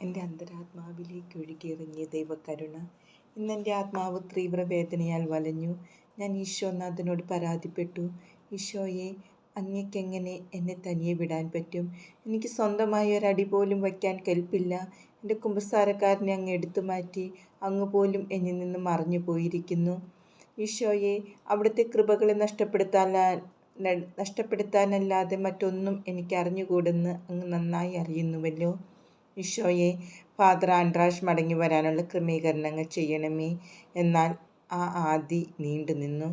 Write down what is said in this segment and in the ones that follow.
എൻ്റെ അന്തരാത്മാവിലേക്ക് ഒഴുകിയിറങ്ങിയ ദൈവകരുണ. ഇന്നെൻ്റെ ആത്മാവ് തീവ്രവേദനയാൽ വലഞ്ഞു. ഞാൻ ഈശോനാഥനോട് പരാതിപ്പെട്ടു. ഈശോയെ, അങ്ങേക്കെങ്ങനെ എന്നെ തനിയെ വിടാൻ പറ്റും? എനിക്ക് സ്വന്തമായി ഒരടി പോലും വയ്ക്കാൻ കെൽപ്പില്ല. എൻ്റെ കുമ്പസാരക്കാരനെ അങ്ങ് എടുത്തു മാറ്റി. അങ്ങ് പോലും എന്നിൽ നിന്ന് മറഞ്ഞു പോയിരിക്കുന്നു. ഈശോയെ, അവിടുത്തെ കൃപകളെ നഷ്ടപ്പെടുത്താനല്ലാതെ മറ്റൊന്നും എനിക്ക് അറിഞ്ഞുകൂടെന്ന് അങ്ങ് നന്നായി അറിയുന്നുവല്ലോ. ഈശോയെ, ഫാദർ ആൻഡ്രാഷ് മടങ്ങി വരാനുള്ള ക്രമീകരണങ്ങൾ ചെയ്യണമേ. എന്നാൽ ആ ആദി നീണ്ടുനിന്നു.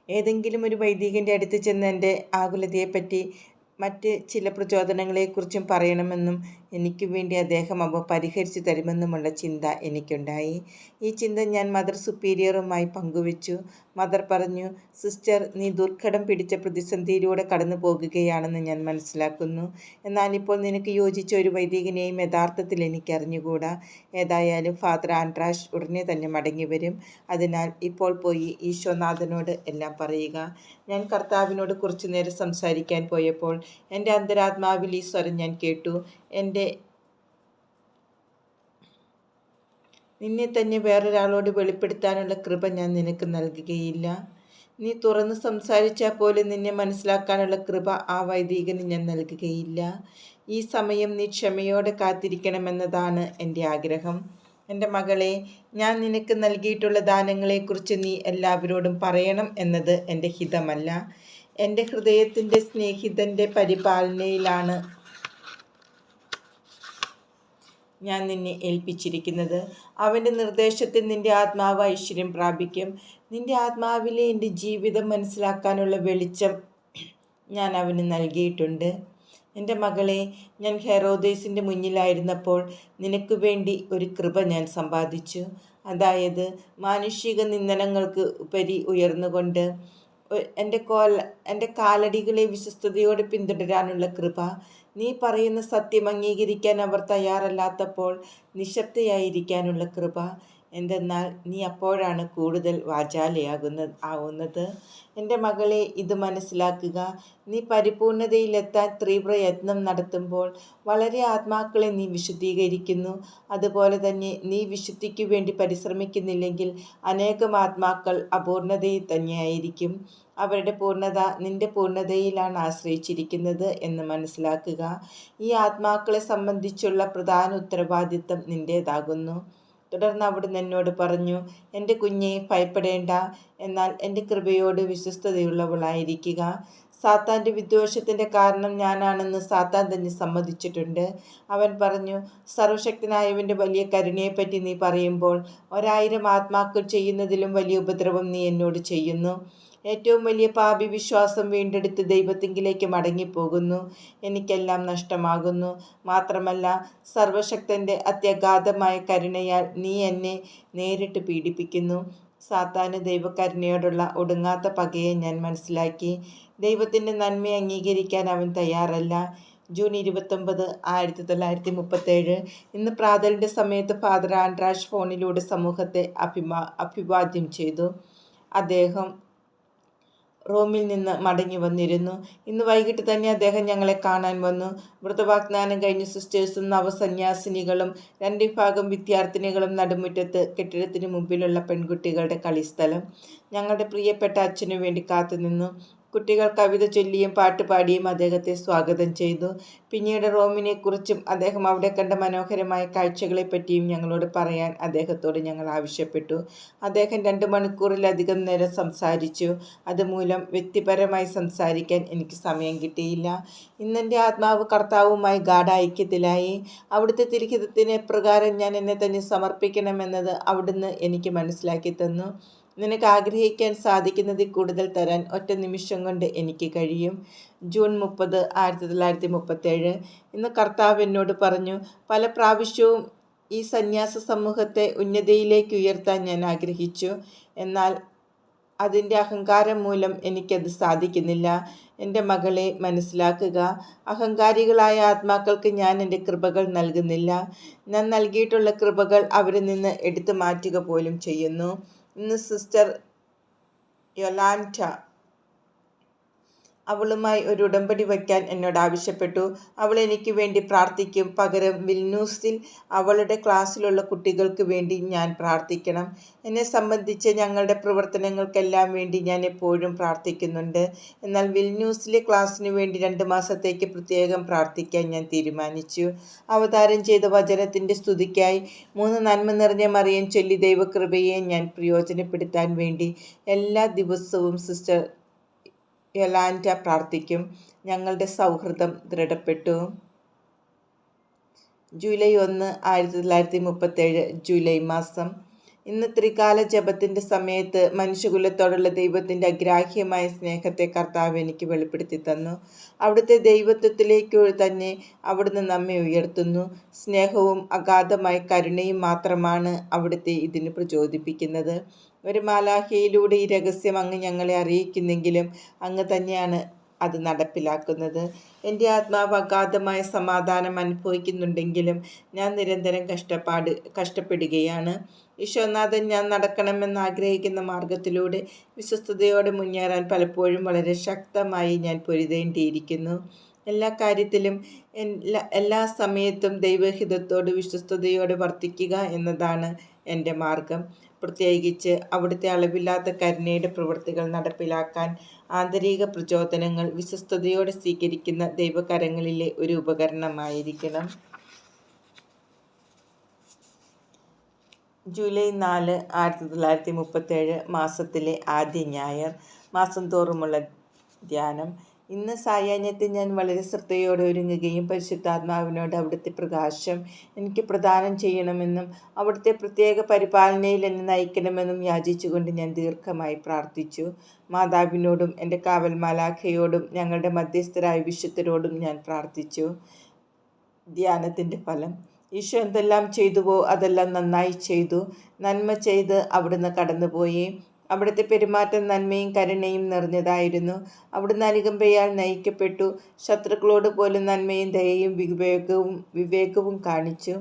ഏതെങ്കിലും ഒരു വൈദികൻ്റെ അടുത്ത് ചെന്ന് എൻ്റെ ആകുലതയെപ്പറ്റി മറ്റ് ചില പ്രചോദനങ്ങളെക്കുറിച്ചും പറയണമെന്നും എനിക്ക് വേണ്ടി അദ്ദേഹം അവ പരിഹരിച്ചു തരുമെന്നുമുള്ള ചിന്ത എനിക്കുണ്ടായി. ഈ ചിന്ത ഞാൻ മദർ സുപ്പീരിയറുമായി പങ്കുവച്ചു. മദർ പറഞ്ഞു, സിസ്റ്റർ, നീ ദുർഘടം പിടിച്ച പ്രതിസന്ധിയിലൂടെ കടന്നു പോകുകയാണെന്ന് ഞാൻ മനസ്സിലാക്കുന്നു. എന്നാൽ ഇപ്പോൾ നിനക്ക് യോജിച്ച ഒരു വൈദികനെയും യഥാർത്ഥത്തിൽ എനിക്ക് അറിഞ്ഞുകൂടാ. ഏതായാലും ഫാദർ ആൻഡ്രാഷ് ഉടനെ തന്നെ മടങ്ങി വരും. അതിനാൽ ഇപ്പോൾ പോയി ഈശോനാഥനോട് എല്ലാം പറയുക. ഞാൻ കർത്താവിനോട് കുറച്ചു നേരം സംസാരിക്കാൻ പോയപ്പോൾ എൻ്റെ അന്തരാത്മാവിൽ ഈ സ്വരം ഞാൻ കേട്ടു. നിന്നെ തന്നെ വേറൊരാളോട് വെളിപ്പെടുത്താനുള്ള കൃപ ഞാൻ നിനക്ക് നൽകുകയില്ല. നീ തുറന്ന് സംസാരിച്ചാൽ പോലും നിന്നെ മനസ്സിലാക്കാനുള്ള കൃപ ആ വൈദികന് ഞാൻ നൽകുകയില്ല. ഈ സമയം നീ ക്ഷമയോടെ കാത്തിരിക്കണമെന്നതാണ് എൻ്റെ ആഗ്രഹം. എൻ്റെ മകളെ, ഞാൻ നിനക്ക് നൽകിയിട്ടുള്ള ദാനങ്ങളെക്കുറിച്ച് നീ എല്ലാവരോടും പറയണം എന്നത് എൻ്റെ ഹിതമല്ല. എൻ്റെ ഹൃദയത്തിൻ്റെ സ്നേഹിതൻ്റെ പരിപാലനയിലാണ് ഞാൻ നിന്നെ ഏൽപ്പിച്ചിരിക്കുന്നത്. അവൻ്റെ നിർദ്ദേശത്തിൽ നിൻ്റെ ആത്മാവ് ഐശ്വര്യം പ്രാപിക്കും. നിൻ്റെ ആത്മാവിലെ എൻ്റെ ജീവിതം മനസ്സിലാക്കാനുള്ള വെളിച്ചം ഞാൻ അവന് നൽകിയിട്ടുണ്ട്. എൻ്റെ മകളെ, ഞാൻ ഹെറോദേസിൻ്റെ മുന്നിലായിരുന്നപ്പോൾ നിനക്ക് വേണ്ടി ഒരു കൃപ ഞാൻ സമ്പാദിച്ചു. അതായത്, മാനുഷിക നിന്ദനങ്ങൾക്ക് ഉപരി ഉയർന്നുകൊണ്ട് എൻ്റെ കാലടികളെ വിശ്വസ്തയോടെ പിന്തുടരാനുള്ള കൃപ. നീ പറയുന്ന സത്യം അംഗീകരിക്കാൻ അവർ തയ്യാറല്ലാത്തപ്പോൾ നിശബ്ദയായിരിക്കാനുള്ള കൃപ. എന്തെന്നാൽ നീ അപ്പോഴാണ് കൂടുതൽ വാചാലയാവുന്നത്. എൻ്റെ മകളെ, ഇത് മനസ്സിലാക്കുക. നീ പരിപൂർണതയിലെത്താൻ തീവ്രയത്നം നടത്തുമ്പോൾ വളരെ ആത്മാക്കളെ നീ വിശുദ്ധീകരിക്കുന്നു. അതുപോലെ തന്നെ നീ വിശുദ്ധിക്ക് വേണ്ടി പരിശ്രമിക്കുന്നില്ലെങ്കിൽ അനേകം ആത്മാക്കൾ അപൂർണതയിൽ തന്നെയായിരിക്കും. അവരുടെ പൂർണ്ണത നിന്റെ പൂർണ്ണതയിലാണ് ആശ്രയിച്ചിരിക്കുന്നത് എന്ന് മനസ്സിലാക്കുക. ഈ ആത്മാക്കളെ സംബന്ധിച്ചുള്ള പ്രധാന ഉത്തരവാദിത്തം നിൻ്റേതാകുന്നു. തുടർന്ന് അവിടുന്ന് എന്നോട് പറഞ്ഞു, എൻ്റെ കുഞ്ഞെ, ഭയപ്പെടേണ്ട. എന്നാൽ എൻ്റെ കൃപയോട് വിശ്വസ്തതയുള്ളവളായിരിക്കുക. സാത്താൻ്റെ വിദ്വേഷത്തിൻ്റെ കാരണം ഞാനാണെന്ന് സാത്താൻ തന്നെ സമ്മതിച്ചിട്ടുണ്ട്. അവൻ പറഞ്ഞു, സർവശക്തനായവൻ്റെ വലിയ കരുണയെപ്പറ്റി നീ പറയുമ്പോൾ 1000 ആത്മാക്കൾ ചെയ്യുന്നതിലും വലിയ ഉപദ്രവം നീ എന്നോട് ചെയ്യുന്നു. ഏറ്റവും വലിയ പാപി വിശ്വാസം വീണ്ടെടുത്ത് ദൈവത്തിങ്കിലേക്ക് മടങ്ങിപ്പോകുന്നു. എനിക്കെല്ലാം നഷ്ടമാകുന്നു. മാത്രമല്ല, സർവശക്തൻ്റെ അത്യഗാധമായ കരുണയാൽ നീ എന്നെ നേരിട്ട് പീഡിപ്പിക്കുന്നു. സാത്താന് ദൈവകരുണയോടുള്ള ഒടുങ്ങാത്ത പകയെ ഞാൻ മനസ്സിലാക്കി. ദൈവത്തിൻ്റെ നന്മയെ അംഗീകരിക്കാൻ അവൻ തയ്യാറല്ല. ജൂൺ 29, 1937. ഇന്ന് പ്രാതലിൻ്റെ സമയത്ത് ഫാദർ ആൻഡ്രാഷ് ഫോണിലൂടെ സമൂഹത്തെ അഭിവാദ്യം ചെയ്തു. അദ്ദേഹം റോമിൽ നിന്ന് മടങ്ങി വന്നിരുന്നു. ഇന്ന് വൈകിട്ട് തന്നെ അദ്ദേഹം ഞങ്ങളെ കാണാൻ വന്നു. വ്രതവാഗ്ദാനം കഴിഞ്ഞ സിസ്റ്റേഴ്സും നവസന്യാസിനികളും 2 വിഭാഗം വിദ്യാർത്ഥിനികളും നടുമുറ്റത്ത്, കെട്ടിടത്തിന് മുമ്പിലുള്ള പെൺകുട്ടികളുടെ കളിസ്ഥലം. ഞങ്ങളുടെ പ്രിയപ്പെട്ട അച്ഛനു വേണ്ടി കാത്തുനിന്നു. കുട്ടികൾ കവിത ചൊല്ലിയും പാട്ടുപാടിയും അദ്ദേഹത്തെ സ്വാഗതം ചെയ്തു. പിന്നീട് റോമിനെക്കുറിച്ചും അദ്ദേഹം അവിടെ കണ്ട മനോഹരമായ കാഴ്ചകളെപ്പറ്റിയും ഞങ്ങളോട് പറയാൻ അദ്ദേഹത്തോട് ഞങ്ങൾ ആവശ്യപ്പെട്ടു. അദ്ദേഹം 2 മണിക്കൂറിലധികം നേരം സംസാരിച്ചു. അതുമൂലം വ്യക്തിപരമായി സംസാരിക്കാൻ എനിക്ക് സമയം കിട്ടിയില്ല. ഇന്നെൻ്റെ ആത്മാവ് കർത്താവുമായി ഗാഢ ഐക്യത്തിലായി. അവിടുത്തെ തിരുഹിതത്തിന് പ്രകാരം ഞാൻ എന്നെ തന്നെ സമർപ്പിക്കണമെന്നത് അവിടുന്ന് എനിക്ക് മനസ്സിലാക്കി തന്നു. നിനക്ക് ആഗ്രഹിക്കാൻ സാധിക്കുന്നതിൽ കൂടുതൽ തരാൻ ഒറ്റ നിമിഷം കൊണ്ട് എനിക്ക് കഴിയും. ജൂൺ 30, 1937. ഇന്ന് കർത്താവ് എന്നോട് പറഞ്ഞു, പല പ്രാവശ്യവും ഈ സന്യാസ സമൂഹത്തെ ഉന്നതിയിലേക്ക് ഉയർത്താൻ ഞാൻ ആഗ്രഹിച്ചു. എന്നാൽ അതിൻ്റെ അഹങ്കാരം മൂലം എനിക്കത് സാധിക്കുന്നില്ല. എൻ്റെ മകളെ, മനസ്സിലാക്കുക. അഹങ്കാരികളായ ആത്മാക്കൾക്ക് ഞാൻ എൻ്റെ കൃപകൾ നൽകുന്നില്ല. ഞാൻ നൽകിയിട്ടുള്ള കൃപകൾ അവരിൽ നിന്ന് എടുത്തു മാറ്റുക പോലും ചെയ്യുന്നു. ഇന്ന് സിസ്റ്റർ യൊലാൻറ്റ അവളുമായി ഒരു ഉടമ്പടി വയ്ക്കാൻ എന്നോട് ആവശ്യപ്പെട്ടു. അവൾ എനിക്ക് വേണ്ടി പ്രാർത്ഥിക്കും. പകരം വിൽന്യൂസിൽ അവളുടെ ക്ലാസ്സിലുള്ള കുട്ടികൾക്ക് വേണ്ടി ഞാൻ പ്രാർത്ഥിക്കണം. എന്നെ സംബന്ധിച്ച് ഞങ്ങളുടെ പ്രവർത്തനങ്ങൾക്കെല്ലാം വേണ്ടി ഞാൻ എപ്പോഴും പ്രാർത്ഥിക്കുന്നുണ്ട്. എന്നാൽ വിൽന്യൂസിലെ ക്ലാസ്സിനു വേണ്ടി 2 മാസത്തേക്ക് പ്രത്യേകം പ്രാർത്ഥിക്കാൻ ഞാൻ തീരുമാനിച്ചു. അവതാരം ചെയ്ത വചനത്തിൻ്റെ സ്തുതിക്കായി 3 നന്മ നിറഞ്ഞ മറിയം ചൊല്ലി ദൈവകൃപയെ ഞാൻ പ്രയോജനപ്പെടുത്താൻ വേണ്ടി എല്ലാ ദിവസവും സിസ്റ്റർ യൊലാൻഡ പ്രാർത്ഥിക്കും. ഞങ്ങളുടെ സൗഹൃദം ദൃഢപ്പെട്ടു. ജൂലൈ 1, 1937 ജൂലൈ മാസം. ഇന്ന് ത്രികാല ജപത്തിൻ്റെ സമയത്ത് മനുഷ്യകുലത്തോടുള്ള ദൈവത്തിൻ്റെ അഗ്രാഹ്യമായ സ്നേഹത്തെ കർത്താവ് എനിക്ക് വെളിപ്പെടുത്തി തന്നു. അവിടുത്തെ ദൈവത്വത്തിലേക്ക് തന്നെ അവിടുന്ന് നമ്മെ ഉയർത്തുന്നു. സ്നേഹവും അഗാധമായ കരുണയും മാത്രമാണ് അവിടുത്തെ ഇതിന് പ്രചോദിപ്പിക്കുന്നത്. ഒരു മാലാഖയിലൂടെ ഈ രഹസ്യം അങ്ങ് ഞങ്ങളെ അറിയിക്കുന്നെങ്കിലും അങ്ങ് തന്നെയാണ് അത് നടപ്പിലാക്കുന്നത്. എൻ്റെ ആത്മാവ് അഗാധമായ സമാധാനം അനുഭവിക്കുന്നുണ്ടെങ്കിലും ഞാൻ നിരന്തരം കഷ്ടപ്പെടുകയാണ്. ഈശോനാഥൻ ഞാൻ നടക്കണമെന്ന് ആഗ്രഹിക്കുന്ന മാർഗത്തിലൂടെ വിശ്വസ്തയോടെ മുന്നേറാൻ പലപ്പോഴും വളരെ ശക്തമായി ഞാൻ പൊരുതേണ്ടിയിരിക്കുന്നു. എല്ലാ കാര്യത്തിലും എല്ലാ സമയത്തും ദൈവഹിതത്തോട് വിശ്വസ്തയോടെ വർത്തിക്കുക എന്നതാണ് എൻ്റെ മാർഗം. പ്രത്യേകിച്ച് അവിടുത്തെ അളവില്ലാത്ത കരുണയുടെ പ്രവൃത്തികൾ നടപ്പിലാക്കാൻ ആന്തരിക പ്രചോദനങ്ങൾ വിശ്വസ്തയോടെ സ്വീകരിക്കുന്ന ദൈവകരങ്ങളിലെ ഒരു ഉപകരണമായിരിക്കണം. ജൂലൈ 4, 1937 മാസത്തിലെ ആദ്യ ഞായർ. മാസം തോറുമുള്ള ധ്യാനം. ഇന്ന് സായാഹ്നത്തിൽ ഞാൻ വളരെ ശ്രദ്ധയോടെ ഒരുങ്ങുകയും പരിശുദ്ധാത്മാവിനോട് അവിടുത്തെ പ്രകാശം എനിക്ക് പ്രദാനം ചെയ്യണമെന്നും അവിടുത്തെ പ്രത്യേക പരിപാലനയിൽ എന്നെ നയിക്കണമെന്നും യാചിച്ചുകൊണ്ട് ഞാൻ ദീർഘമായി പ്രാർത്ഥിച്ചു. മാതാവിനോടും എൻ്റെ കാവൽ മാലാഖയോടും ഞങ്ങളുടെ മധ്യസ്ഥരായ വിശുദ്ധരോടും ഞാൻ പ്രാർത്ഥിച്ചു. ധ്യാനത്തിൻ്റെ ഫലം. ഈശോ എന്തെല്ലാം ചെയ്തുവോ അതെല്ലാം നന്നായി ചെയ്തു. നന്മ ചെയ്ത് അവിടുന്ന് കടന്നുപോയി. അവിടുത്തെ പെരുമാറ്റം നന്മയും കരുണയും നിറഞ്ഞതായിരുന്നു. അവിടുന്ന് അനുകമ്പയാൽ നയിക്കപ്പെട്ടു. ശത്രുക്കളോട് പോലും നന്മയും ദയയും വിവേകവും കാണിച്ചു.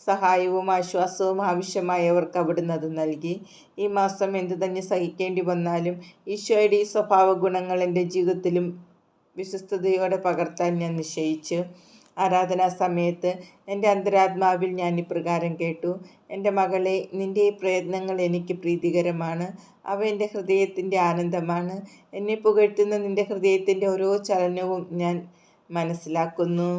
സഹായവും ആശ്വാസവും ആവശ്യമായവർക്ക് അവിടുന്ന് അത് നൽകി. ഈ മാസം എന്തു തന്നെ സഹിക്കേണ്ടി വന്നാലും ഈശോയുടെ ഈ സ്വഭാവ ഗുണങ്ങൾ എൻ്റെ ജീവിതത്തിലും വിശ്വസ്തയോടെ പകർത്താൻ ഞാൻ നിശ്ചയിച്ചു. ആരാധനാ സമയത്ത് എൻ്റെ അന്തരാത്മാവിൽ ഞാൻ ഇപ്രകാരം കേട്ടു: എൻ്റെ മകളെ, നിൻ്റെ ഈ പ്രയത്നങ്ങൾ എനിക്ക് പ്രീതികരമാണ്. അവ എൻ്റെ ഹൃദയത്തിൻ്റെ ആനന്ദമാണ്. എന്നെ പുകഴ്ത്തുന്ന നിൻ്റെ ഹൃദയത്തിൻ്റെ ഓരോ ചലനവും ഞാൻ മനസ്സിലാക്കുന്നു.